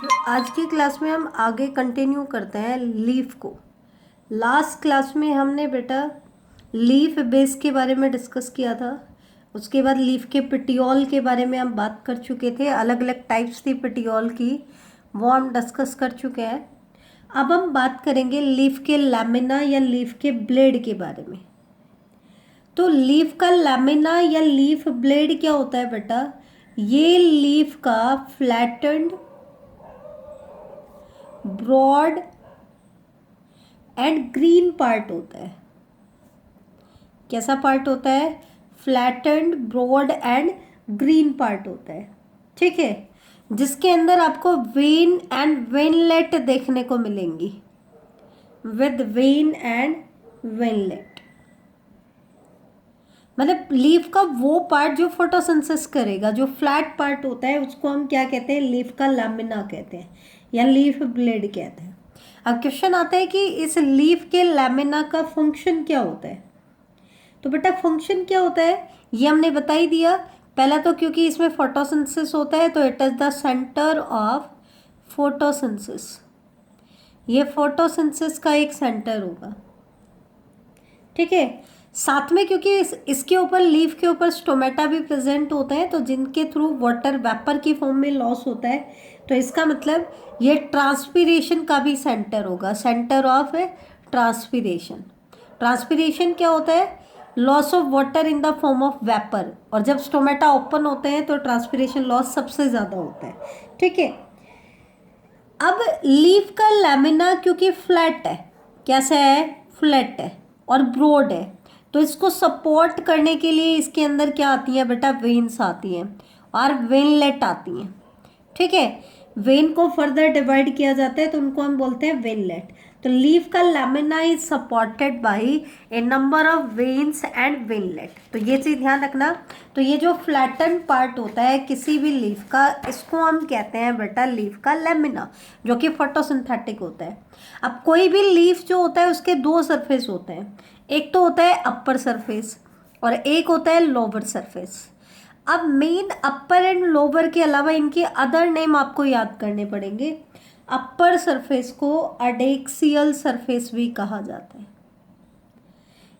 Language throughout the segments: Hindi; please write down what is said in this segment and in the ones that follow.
आज की क्लास में हम आगे कंटिन्यू करते हैं लीफ को। लास्ट क्लास में हमने बेटा लीफ बेस के बारे में डिस्कस किया था। उसके बाद लीफ के पेटियोल के बारे में हम बात कर चुके थे, अलग अलग टाइप्स थी पेटियोल की, वो हम डिस्कस कर चुके हैं। अब हम बात करेंगे लीफ के लैमिना या लीफ के ब्लेड के बारे में। तो लीफ का लैमिना या लीफ ब्लेड क्या होता है बेटा? ये लीफ का flattened, broad and green part होता है। कैसा पार्ट होता है? Flattened, broad and green part होता है। ठीक है, जिसके अंदर आपको वेन एंड वेनलेट देखने को मिलेंगी, विद वेन एंड वेनलेट। मतलब लीफ का वो पार्ट जो फोटोसिंथेसिस करेगा, जो फ्लैट पार्ट होता है, उसको हम क्या कहते हैं? लीफ का लैमिना कहते हैं या लीफ ब्लेड कहते हैं। अब क्वेश्चन आता है कि इस लीफ के लैमिना का फंक्शन क्या होता है। तो बेटा फंक्शन क्या होता है ये हमने बता ही दिया। पहला तो क्योंकि इसमें फोटोसिंथेसिस होता है तो it is the centre of photosynthesis. ये फोटोसिंथेसिस का एक सेंटर होगा। ठीक है, साथ में क्योंकि इसके ऊपर लीफ के ऊपर स्टोमेटा भी प्रेजेंट होता है, तो जिनके थ्रू वाटर वेपर की फॉर्म में लॉस होता है, तो इसका मतलब ये ट्रांसपीरेशन का भी सेंटर होगा, सेंटर ऑफ ट्रांसपीरेशन। ट्रांसपीरेशन क्या होता है? Loss of water in the form of vapour, और जब स्टोमेटा ओपन होते हैं तो ट्रांसपीरेशन लॉस सबसे ज़्यादा होता है। ठीक है, अब लीफ का लैमिना क्योंकि फ्लैट है, कैसा है? फ्लैट है और ब्रॉड है, तो इसको सपोर्ट करने के लिए इसके अंदर क्या आती है बेटा? वेन्स आती हैं और वेनलेट आती हैं। ठीक है, वेन को फर्दर डिवाइड किया जाता है तो उनको हम बोलते हैं वेनलेट। तो लीफ का lamina is supported by a number of veins and veinlet. तो ये चीज ध्यान रखना। तो ये जो फ्लैटन पार्ट होता है किसी भी लीफ का, इसको हम कहते हैं बेटा लीफ का लैमिना, जो कि फोटोसिंथेटिक होता है। अब कोई भी लीफ जो होता है उसके दो सरफेस होते हैं, एक तो होता है अपर सरफेस और एक होता है लोअर सरफेस। अब मेन अपर एंड लोअर के अलावा इनके अदर नेम आपको याद करने पड़ेंगे। अपर सरफेस को अडेक्सियल सरफेस भी कहा जाता है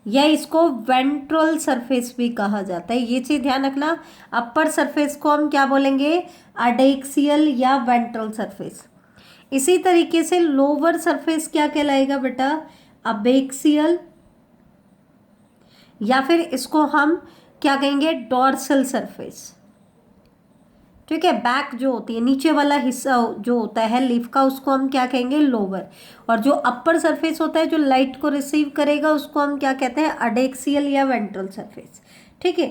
या इसको वेंट्रल सरफेस भी कहा जाता है, ये चीज ध्यान रखना। अपर सरफेस को हम क्या बोलेंगे? अडेक्सियल या वेंट्रल सरफेस। इसी तरीके से लोअर सरफेस क्या कहलाएगा बेटा? अबेक्सियल, या फिर इसको हम क्या कहेंगे? Dorsal surface. ठीक है, बैक जो होती है, नीचे वाला हिस्सा जो होता है लीफ का, उसको हम क्या कहेंगे? लोअर। और जो अपर सरफेस होता है जो लाइट को रिसीव करेगा, उसको हम क्या कहते हैं? अडेक्सियल या वेंट्रल सरफेस। ठीक है,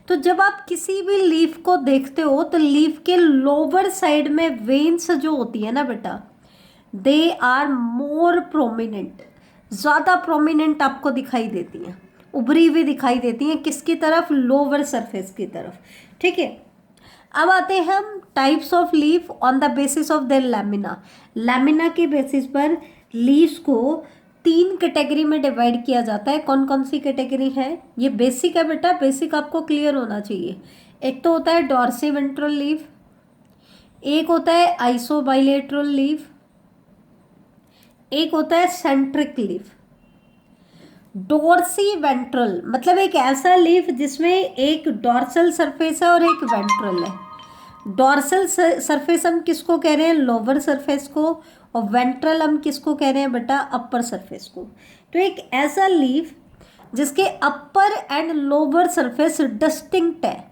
तो जब आप किसी भी लीफ को देखते हो तो लीफ के लोअर साइड में वेन्स जो होती है ना बेटा, दे आर मोर प्रोमिनेंट, ज़्यादा प्रोमिनेंट आपको दिखाई देती हैं, उभरी हुई दिखाई देती हैं। किसकी तरफ? लोअर सरफेस की तरफ। ठीक है, अब आते हैं हम types of leaf on the basis of their lamina. Lamina के बेसिस पर लीव्स को तीन कैटेगरी में डिवाइड किया जाता है। कौन कौन सी कैटेगरी है? ये बेसिक है बेटा, बेसिक आपको क्लियर होना चाहिए। एक तो होता है डॉर्सीवेंट्रल लीफ, एक होता है आइसोबाइलेटरल लीफ, एक होता है सेंट्रिक लीफ। डोर्सी वेंट्रल मतलब एक ऐसा लीफ जिसमें एक डॉर्सल सरफेस है और एक वेंट्रल है। डॉर्सल सरफेस हम किसको कह रहे हैं? लोअर सरफेस को। और वेंट्रल हम किसको कह रहे हैं बेटा? अपर सरफेस को। तो एक ऐसा लीफ जिसके अपर एंड लोअर सरफेस डिस्टिंक्ट है,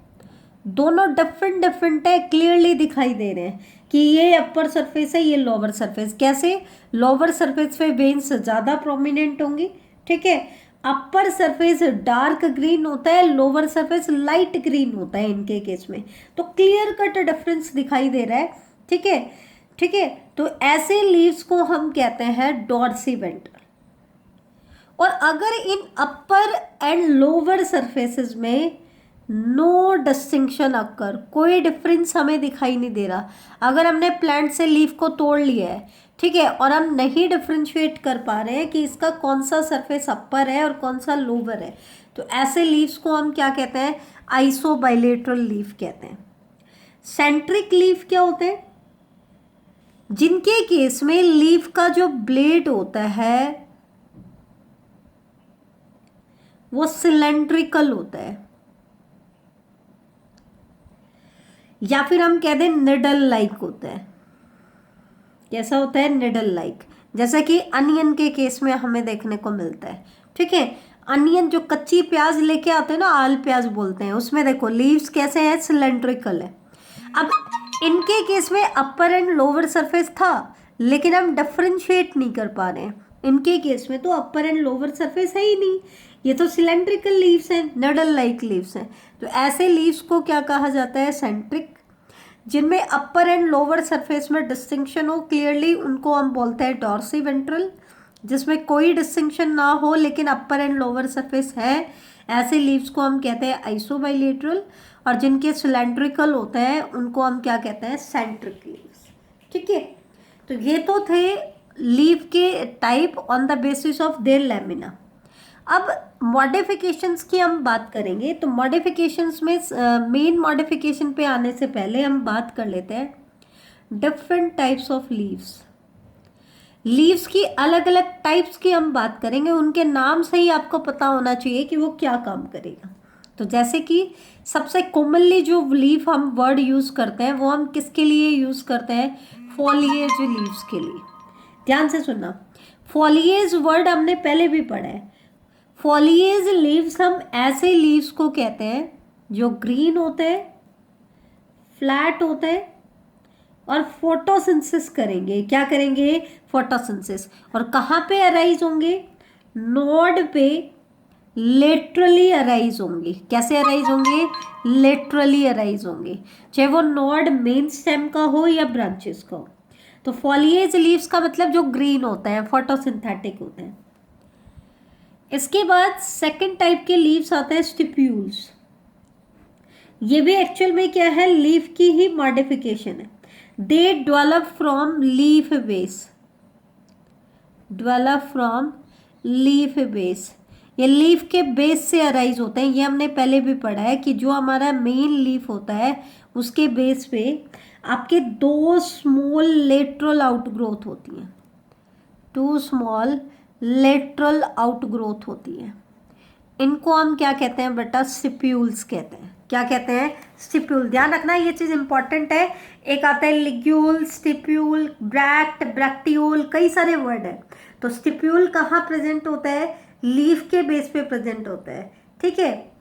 दोनों डिफरेंट डिफरेंट है, क्लियरली दिखाई दे रहे हैं कि ये अपर सरफेस है, ये लोअर सरफेस। कैसे? लोअर सरफेस पे वेन्स ज़्यादा प्रोमिनेंट होंगी। ठीक है, अपर सरफेस डार्क ग्रीन होता है, लोअर सरफेस लाइट ग्रीन होता है इनके केस में। तो क्लियर कट डिफरेंस दिखाई दे रहा है। ठीक है, ठीक है, तो ऐसे लीव्स को हम कहते हैं डॉर्सीवेंट्रल। और अगर इन अपर एंड लोअर सरफेसेस में नो डिस्टिंक्शन अकर, कोई डिफरेंस हमें दिखाई नहीं दे रहा, अगर हमने प्लांट से लीफ को तोड़ लिया है, ठीक है, और हम नहीं डिफ्रेंशिएट कर पा रहे हैं कि इसका कौन सा सरफेस अपर है और कौन सा लोअर है, तो ऐसे लीव्स को हम क्या कहते हैं? आइसोबाइलेटरल लीफ कहते हैं। सेंट्रिक लीफ क्या होते हैं? जिनके केस में लीफ का जो ब्लेड होता है वो सिलेंड्रिकल होता है, या फिर हम कह दें निडल लाइक होता है। कैसा होता है? Needle like. जैसा कि अनियन के केस में हमें देखने को मिलता है। ठीक है, अनियन जो कच्ची प्याज लेके आते हैं ना, आल प्याज बोलते हैं, उसमें देखो लीव्स कैसे हैं? सिलेंड्रिकल है। अब इनके केस में अपर एंड लोअर सरफेस था, लेकिन हम डिफरेंशिएट नहीं कर पा रहे हैं। इनके केस में तो अपर एंड लोअर सरफेस है ही नहीं, ये तो सिलेंड्रिकल लीव्स हैं, नडल लाइक लीव्स हैं। तो ऐसे लीव्स को क्या कहा जाता है? सेंट्रिक। जिनमें अपर एंड लोअर सरफेस में डिस्टिंक्शन हो क्लियरली, उनको हम बोलते हैं डॉर्सी वेंट्रल। जिसमें कोई डिस्टिंक्शन ना हो लेकिन अपर एंड लोअर सरफेस है, ऐसे लीव्स को हम कहते हैं आइसोबाइलेटरल। और जिनके सिलेंड्रिकल होते हैं उनको हम क्या कहते हैं? Centric leaves. ठीक है, तो ये तो थे लीव के type on the basis of their lamina. अब मॉडिफिकेशंस की हम बात करेंगे, तो मॉडिफिकेशंस में मेन मॉडिफिकेशन पे आने से पहले हम बात कर लेते हैं different types of leaves. Leaves की अलग अलग टाइप्स की हम बात करेंगे, उनके नाम से ही आपको पता होना चाहिए कि वो क्या काम करेगा। तो जैसे कि सबसे कॉमनली जो लीफ हम वर्ड यूज करते हैं वो हम किसके लिए यूज करते हैं? फॉलिएज लीव्स के लिए। ध्यान से सुनना, फॉलिएज वर्ड हमने पहले भी पढ़ा है। फॉलिएज लीव्स हम ऐसे लीव्स को कहते हैं जो ग्रीन होते हैं, फ्लैट होते हैं और फोटोसिंथेसिस करेंगे। क्या करेंगे? फोटोसिंथेसिस। और कहाँ पे अराइज होंगे? नोड पे लेटरली अराइज होंगे। कैसे अराइज होंगे? लेटरली अराइज होंगे, चाहे वो नोड मेन स्टेम का हो या ब्रांचेस का हो। तो फॉलिएज लीव्स का मतलब जो ग्रीन होता है, फोटोसिंथेटिक होते हैं। इसके बाद सेकंड टाइप के लीव्स आते हैं स्टिप्यूल्स। ये भी एक्चुअल में क्या है? लीफ की ही मॉडिफिकेशन है। They develop from leaf base. Develop from leaf base, ये लीफ के बेस से अराइज होते हैं। ये हमने पहले भी पढ़ा है कि जो हमारा मेन लीफ होता है उसके बेस पे आपके दो स्मॉल लेटरल आउटग्रोथ होती हैं। टू स्मॉल लेटरल आउटग्रोथ होती है। इनको हम क्या कहते हैं बेटा? स्टिप्यूल्स कहते हैं। क्या कहते हैं? स्टिप्यूल। ध्यान रखना ये चीज इंपॉर्टेंट है। एक आता है लिग्यूल, स्टिप्यूल, ब्रैक्ट, ब्रैक्टियोल, कई सारे वर्ड है। तो स्टिप्यूल कहाँ प्रेजेंट होता है? लीफ के बेस पे प्रेजेंट होता है। ठीक है,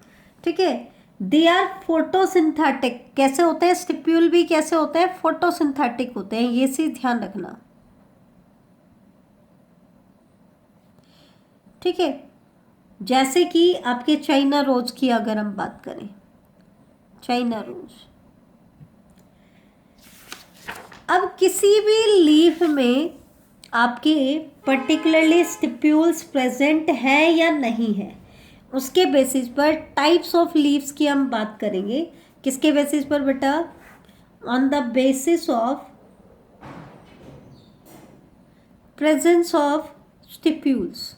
ठीक है। They are photosynthetic. कैसे होते हैं? स्टिप्यूल भी कैसे होते हैं? फोटोसिंथेटिक होते हैं। ये चीज ध्यान रखना। ठीक है, जैसे कि आपके चाइना रोज की अगर हम बात करें, चाइना रोज। अब किसी भी लीफ में आपके पर्टिकुलरली स्टिप्यूल्स प्रेजेंट है या नहीं है, उसके बेसिस पर टाइप्स ऑफ लीव्स की हम बात करेंगे। किसके बेसिस पर बेटा? On the basis of presence of stipules,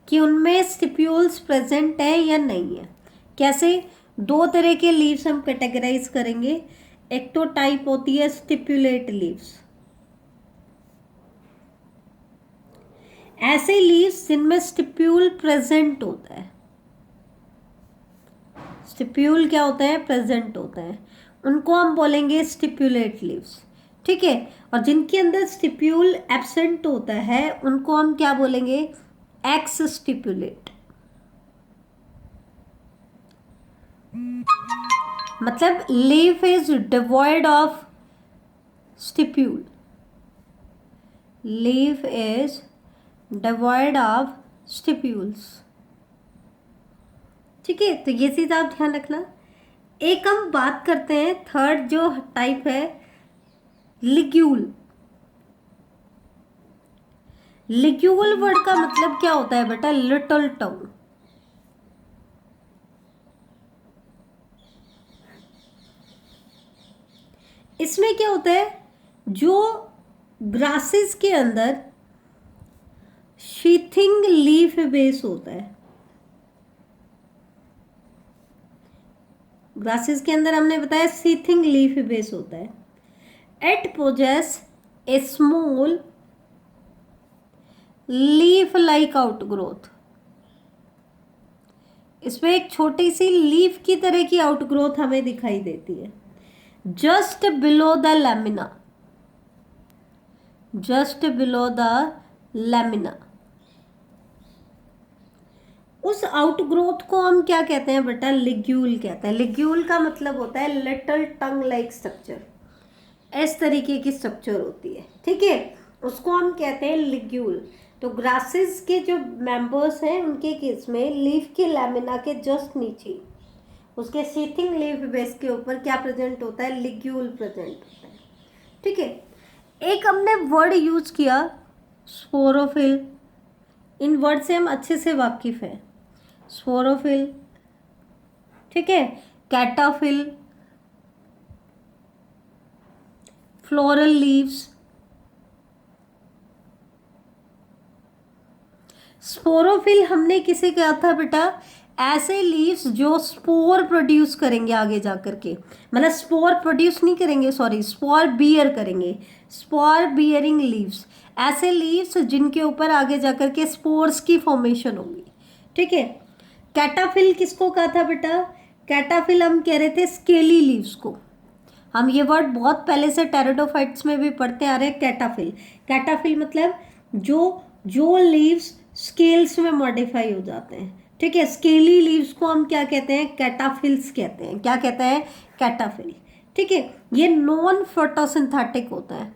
कि उनमें स्टिप्यूल्स प्रेजेंट है या नहीं है। कैसे? दो तरह के लीव्स हम कैटेगराइज करेंगे। एक तो टाइप होती है स्टिप्यूलेट लीव्स, ऐसे लीव्स जिनमें स्टिप्यूल प्रेजेंट होता है। स्टिप्यूल क्या होता है? प्रेजेंट होता है। उनको हम बोलेंगे स्टिप्यूलेट लीव्स। ठीक है, और जिनके अंदर स्टिप्यूल एब्सेंट होता है उनको हम क्या बोलेंगे? Exstipulate. मतलब leaf is devoid of stipule. Leaf is devoid of stipules. ठीक है, तो ये चीज आप ध्यान रखना। एक हम बात करते हैं थर्ड जो टाइप है, लिग्यूल। लिग्यूल वर्ड का मतलब क्या होता है बेटा? लिटल टंग। इसमें क्या होता है? जो ग्रासेस के अंदर शीथिंग लीफ बेस होता है। ग्रासेस के अंदर हमने बताया शीथिंग लीफ बेस होता है। It possess a small leaf like outgrowth. इसमें एक छोटी सी लीफ की तरह की आउटग्रोथ हमें दिखाई देती है just below the lamina, just below the lamina. उस आउटग्रोथ को हम क्या कहते हैं बेटा? लिग्यूल कहते हैं। लिग्यूल का मतलब होता है लिटिल टंग लाइक स्ट्रक्चर, इस तरीके की स्ट्रक्चर होती है, ठीक है, उसको हम कहते हैं लिग्यूल। तो ग्रासेस के जो मेंबर्स हैं उनके केस में लीफ के लैमिना के जस्ट नीचे उसके सीथिंग लीफ बेस के ऊपर क्या प्रेजेंट होता है? लिग्यूल प्रेजेंट होता है, ठीक है। एक हमने वर्ड यूज किया स्पोरोफिल, इन वर्ड से हम अच्छे से वाकिफ हैं। स्पोरोफिल, ठीक है, कैटाफिल, फ्लोरल लीव्स। स्पोरोफिल हमने किसे कहा था बेटा? ऐसे लीव्स जो स्पोर प्रोड्यूस करेंगे आगे जा करके, मतलब स्पोर प्रोड्यूस नहीं करेंगे, सॉरी, स्पोर बियर करेंगे, स्पोर बियरिंग लीव्स, ऐसे लीव्स जिनके ऊपर आगे जा करके स्पोर्स की फॉर्मेशन होगी, ठीक है। कैटाफिल किसको कहा था बेटा? कैटाफिल हम कह रहे थे स्केली लीव्स को। हम ये वर्ड बहुत पहले से टेरिडोफाइट्स में भी पढ़ते आ रहे हैं, कैटाफिल। कैटाफिल मतलब जो लीव्स स्केल्स में मॉडिफाई हो जाते हैं, ठीक है। स्केली लीव्स को हम क्या कहते हैं? कैटाफिल्स कहते हैं। क्या कहते हैं? कैटाफिल, ठीक है। ये नॉन फोटोसिंथेटिक होता है।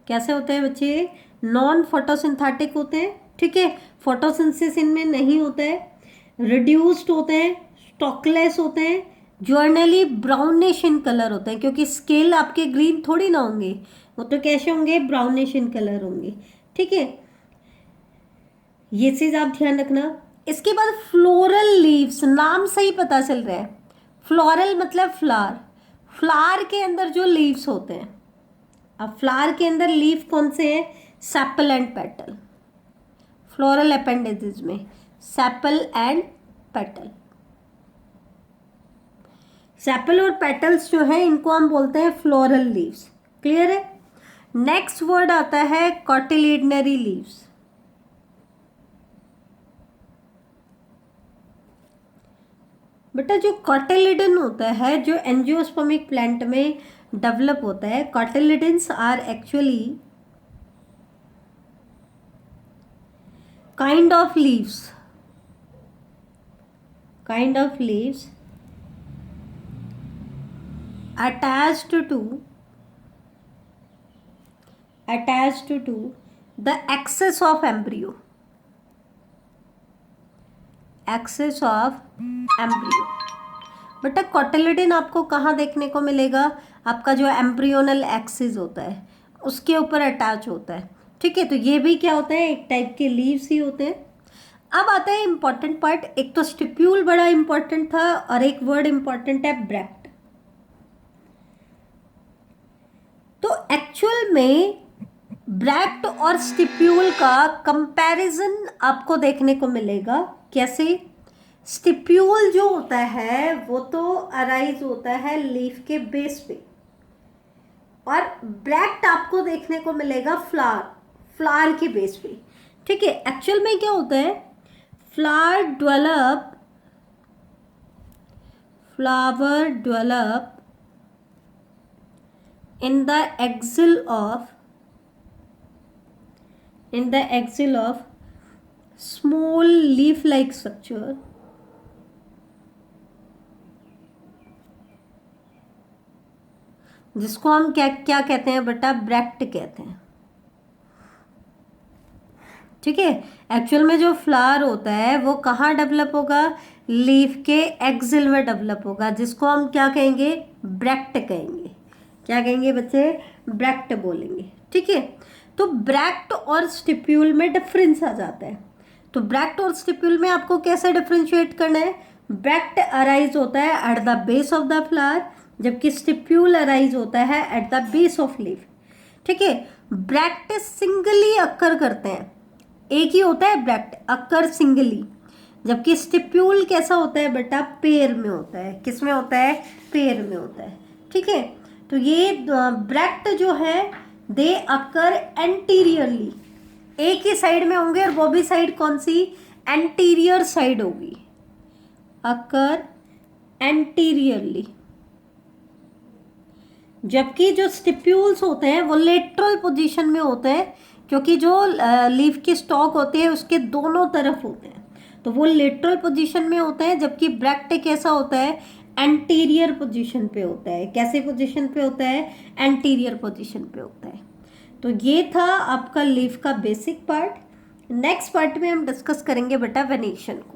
कैसे होते हैं बच्चे? नॉन फोटोसिंथेटिक होते हैं, ठीक है। फोटोसिंथेसिस इनमें नहीं होता है, रिड्यूस्ड होते हैं, स्टॉकलेस होते हैं, जर्नली ब्राउनिश इन कलर होते हैं, क्योंकि स्केल आपके ग्रीन थोड़ी ना होंगे, वो तो कैसे होंगे? ब्राउनिश इन कलर होंगे, ठीक है। ये चीज आप ध्यान रखना। इसके बाद फ्लोरल लीव्स, नाम से ही पता चल रहा है, फ्लोरल मतलब फ्लावर। फ्लावर के अंदर जो लीव्स होते हैं, अब फ्लावर के अंदर लीफ कौन से हैं? Sepal and petal. Floral appendages में सेपल एंड पेटल। सेपल और पेटल्स जो है इनको हम बोलते हैं फ्लोरल लीव्स, क्लियर है। नेक्स्ट वर्ड आता है कॉटिलिडनरी लीव्स। बेटा जो कॉटिलिडन होता है, जो एंजियोस्पर्मिक प्लांट में डेवलप होता है, cotyledons are actually kind of leaves attached to the axis of embryo, बेटा कॉटिलिडन आपको कहाँ देखने को मिलेगा? आपका जो एम्ब्रियोनल एक्सिस होता है उसके ऊपर अटैच होता है, ठीक है। तो ये भी क्या होता है? एक टाइप के लीव्स ही होते हैं। अब आता है इंपॉर्टेंट पार्ट। एक तो स्टिप्यूल बड़ा इंपॉर्टेंट था और एक वर्ड इंपॉर्टेंट है ब्रैक्ट। तो एक्चुअल में ब्रैक्ट और स्टिप्यूल का कंपैरिजन आपको देखने को मिलेगा। कैसे? स्टिप्यूल जो होता है वो तो अराइज होता है लीफ के बेस पे, और ब्रैक्ट आपको देखने को मिलेगा फ्लावर के बेस पे, ठीक है। एक्चुअल में क्या होता है? Flower develop in the axil of small leaf like structure जिसको हम क्या कहते हैं बेटा? ब्रैक्ट कहते हैं, ठीक है। एक्चुअल में जो फ्लावर होता है वो कहाँ डेवलप होगा? लीफ के एक्सिल में डेवलप होगा, जिसको हम क्या कहेंगे? ब्रैक्ट कहेंगे। क्या कहेंगे बच्चे? ब्रैक्ट बोलेंगे, ठीक है। तो ब्रैक्ट और स्टिप्यूल में डिफरेंस आ जाता है। तो ब्रैक्ट और स्टिप्यूल में आपको कैसे डिफरेंशिएट करना है? ब्रैक्ट अराइज होता है at the base of the flower, जबकि स्टिप्यूल अराइज होता है at the base of leaf, ठीक है। ब्रैक्ट सिंगली अक्कर करते हैं, एक ही होता है ब्रैक्ट, अक्कर सिंगली, जबकि स्टिप्यूल कैसा होता है बेटा, पेयर में होता है। किस में होता है, पेयर में होता है, ठीक है। तो ये ब्रैक्ट जो है दे अकर एंटीरियरली, एक ही साइड में होंगे और वो भी साइड कौन सी, एंटीरियर साइड होगी, अकर एंटीरियरली। जबकि जो स्टिप्यूल्स होते हैं वो लेटरल पोजीशन में होते हैं, क्योंकि जो लीफ की स्टॉक होती है उसके दोनों तरफ होते हैं, तो वो लेटरल पोजीशन में होता है। जबकि ब्रैक्ट कैसा होता है, एंटीरियर पोजीशन पे होता है। कैसे पोजीशन पे होता है, एंटीरियर पोजीशन पे होता है। तो ये था आपका लीफ का बेसिक पार्ट। नेक्स्ट पार्ट में हम डिस्कस करेंगे बेटा वेनेशन को।